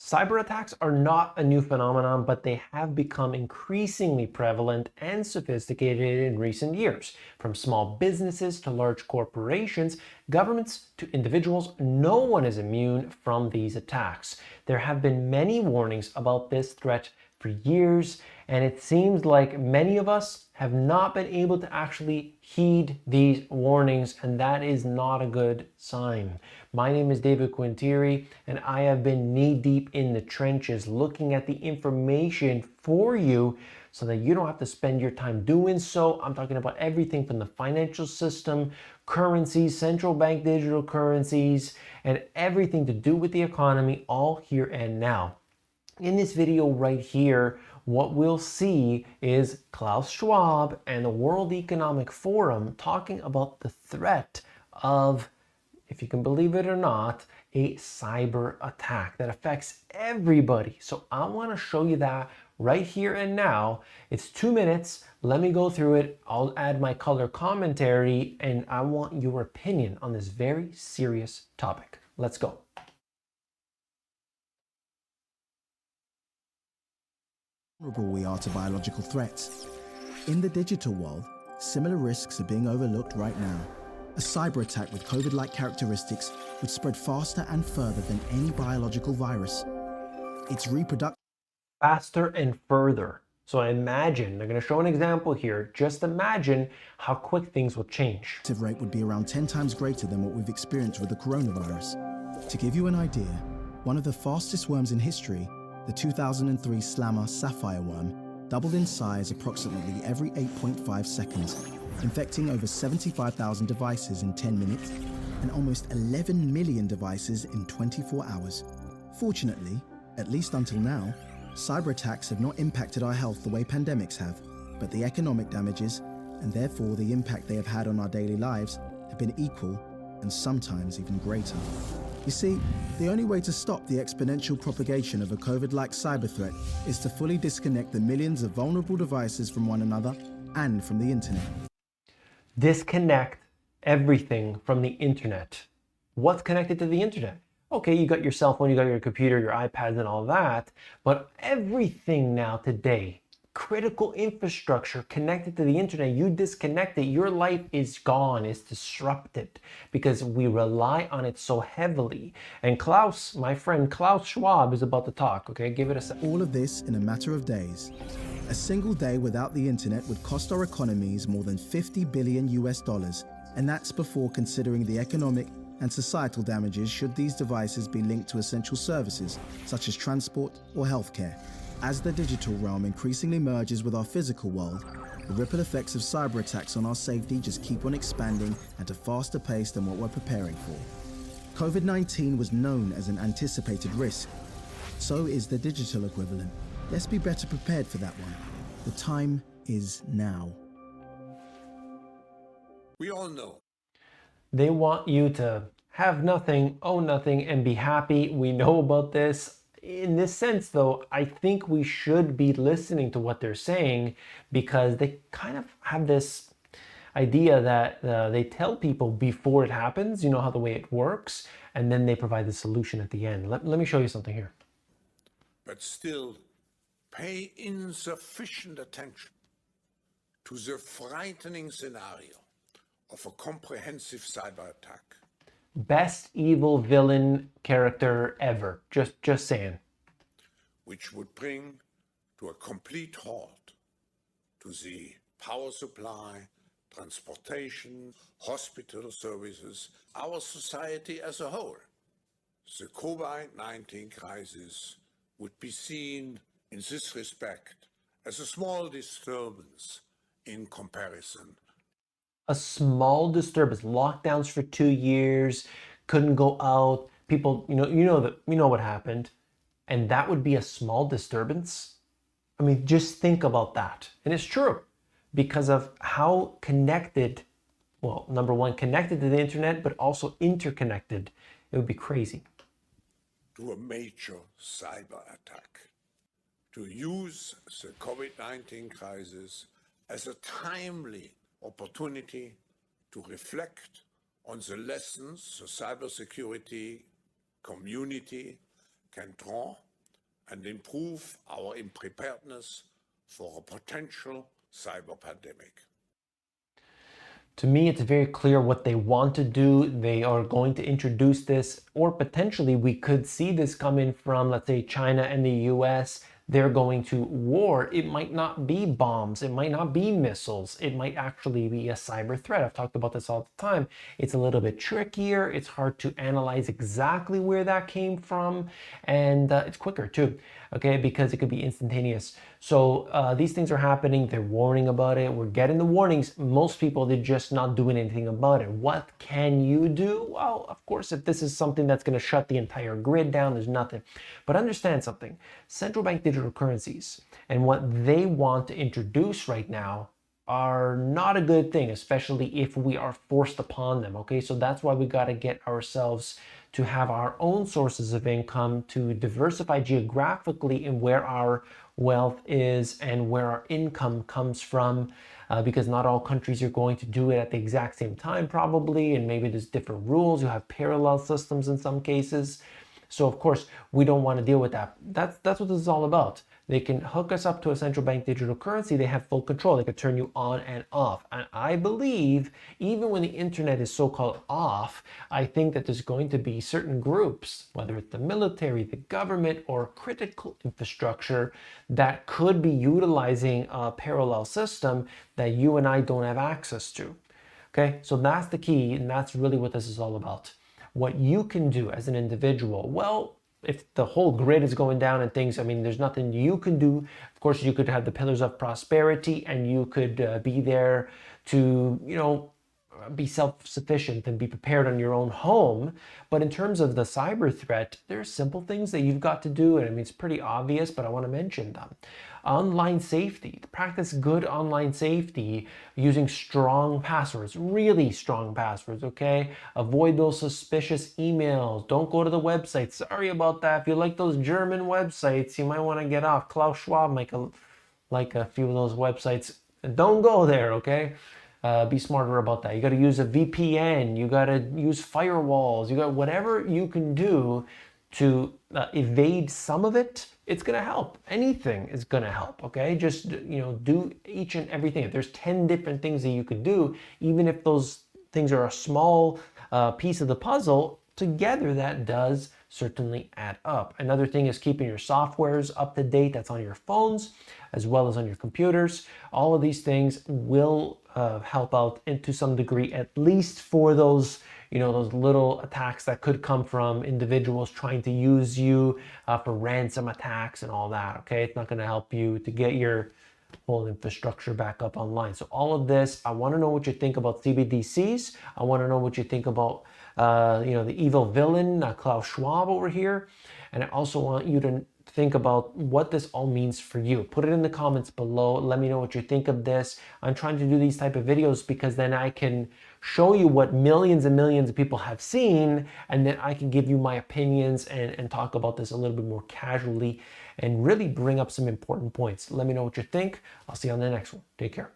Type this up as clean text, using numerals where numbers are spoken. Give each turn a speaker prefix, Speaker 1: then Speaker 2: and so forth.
Speaker 1: Cyber attacks are not a new phenomenon, but they have become increasingly prevalent and sophisticated in recent years. From small businesses to large corporations, governments to individuals, no one is immune from these attacks. There have been many warnings about this threat for years, and it seems like many of us have not been able to actually heed these warnings, and that is not a good sign. My name is David Quintieri, and I have been knee-deep in the trenches looking at the information for you so that you don't have to spend your time doing so. I'm talking about everything from the financial system, currencies, central bank digital currencies, and everything to do with the economy, all here and now. In this video right here, what we'll see is Klaus Schwab and the World Economic Forum talking about the threat of, if you can believe it or not, a cyber attack that affects everybody. So I want to show you that right here and now. It's 2 minutes. Let me go through it. I'll add my color commentary, and I want your opinion on this very serious topic. Let's go.
Speaker 2: Vulnerable we are to biological threats. In the digital world, similar risks are being overlooked right now. A cyber attack with COVID-like characteristics would spread faster and further than any biological virus. Its reproduction
Speaker 1: faster and further. So imagine, they're going to show an example here. Just imagine how quick things will change.
Speaker 2: rate would be around 10 times greater than what we've experienced with the coronavirus. To give you an idea, one of the fastest worms in history, the 2003 Slammer sapphire worm, doubled in size approximately every 8.5 seconds, infecting over 75,000 devices in 10 minutes and almost 11 million devices in 24 hours. Fortunately, at least until now, cyber attacks have not impacted our health the way pandemics have, but the economic damages, and therefore the impact they have had on our daily lives, have been equal and sometimes even greater. You see, the only way to stop the exponential propagation of a COVID-like cyber threat is to fully disconnect the millions of vulnerable devices from one another and from the internet.
Speaker 1: Disconnect everything from the internet. What's connected to the internet? Okay, you got your cell phone, you got your computer, your iPads and all that, but everything now today, critical infrastructure connected to the internet, you disconnect it, your life is gone, it's disrupted because we rely on it so heavily. And Klaus, my friend Klaus Schwab is about to talk, okay? Give it a second.
Speaker 2: All of this in a matter of days. A single day without the internet would cost our economies more than $50 billion US, and that's before considering the economic and societal damages should these devices be linked to essential services such as transport or healthcare. As the digital realm increasingly merges with our physical world, the ripple effects of cyber attacks on our safety just keep on expanding at a faster pace than what we're preparing for. COVID-19 was known as an anticipated risk. So is the digital equivalent. Let's be better prepared for that one. The time is now.
Speaker 3: We all know.
Speaker 1: They want you to have nothing, own nothing, and be happy. We know about this. In this sense, though, I think we should be listening to what they're saying because they kind of have this idea that they tell people before it happens, you know how the way it works, and then they provide the solution at the end. Let me show you something here.
Speaker 3: But still pay insufficient attention to the frightening scenario of a comprehensive cyber attack.
Speaker 1: Best evil villain character ever. Just saying.
Speaker 3: Which would bring to a complete halt to the power supply, transportation, hospital services, our society as a whole. The COVID-19 crisis would be seen in this respect as a small disturbance in comparison.
Speaker 1: A small disturbance, lockdowns for 2 years, couldn't go out, people, you know what happened, and that would be a small disturbance. I mean, just think about that. And it's true because of how connected, well, number one, connected to the internet, but also interconnected. It would be crazy.
Speaker 3: To a major cyber attack. To use the COVID-19 crisis as a timely opportunity to reflect on the lessons the cybersecurity community can draw and improve our preparedness for a potential cyber pandemic.
Speaker 1: To me, it's very clear what they want to do. They are going to introduce this, or potentially we could see this coming from, let's say, China and the US. They're going to war. It might not be bombs. It might not be missiles. It might actually be a cyber threat. I've talked about this all the time. It's a little bit trickier. It's hard to analyze exactly where that came from. And it's quicker too, okay, because it could be instantaneous. So these things are happening. They're warning about it. We're getting the warnings. Most people, they're just not doing anything about it. What can you do? Well, of course, if this is something that's going to shut the entire grid down, there's nothing. But understand something. Central bank digital currencies and what they want to introduce right now are not a good thing, especially if we are forced upon them, okay? So that's why we got to get ourselves to have our own sources of income, to diversify geographically in where our wealth is and where our income comes from, because not all countries are going to do it at the exact same time probably, and maybe there's different rules. You have parallel systems in some cases. So of course, we don't want to deal with that. That's what this is all about. They can hook us up to a central bank digital currency. They have full control. They could turn you on and off. And I believe even when the internet is so-called off, I think that there's going to be certain groups, whether it's the military, the government, or critical infrastructure, that could be utilizing a parallel system that you and I don't have access to. Okay, so that's the key, and that's really what this is all about. What you can do as an individual, well, if the whole grid is going down and things, I mean, there's nothing you can do. Of course, you could have the pillars of prosperity, and you could be there to, be self-sufficient and be prepared on your own home. But in terms of the cyber threat, there's simple things that you've got to do. And I mean, it's pretty obvious, but I want to mention them. Online safety, practice good online safety using strong passwords, really strong passwords, okay? Avoid those suspicious emails. Don't go to the website. Sorry about that. If you like those German websites, you might want to get off. Klaus Schwab like a few of those websites. Don't go there, okay? Be smarter about that. You got to use a VPN. You got to use firewalls. You got whatever you can do to evade some of it. It's going to help. Anything is going to help. Okay, just do each and everything. If there's 10 different things that you could do, even if those things are a small piece of the puzzle, together that does certainly add up. Another thing is keeping your softwares up to date. That's on your phones as well as on your computers. All of these things will help out to some degree, at least for those those little attacks that could come from individuals trying to use you for ransom attacks and all that. Okay, it's not going to help you to get your whole infrastructure back up online. So all of this, I want to know what you think about CBDCs. I want to know what you think about the evil villain Klaus Schwab over here, and I also want you to think about what this all means for you. Put it in the comments below. Let me know what you think of this. I'm trying to do these type of videos because then I can show you what millions and millions of people have seen, and then I can give you my opinions and talk about this a little bit more casually and really bring up some important points. Let me know what you think. I'll see you on the next one. Take care.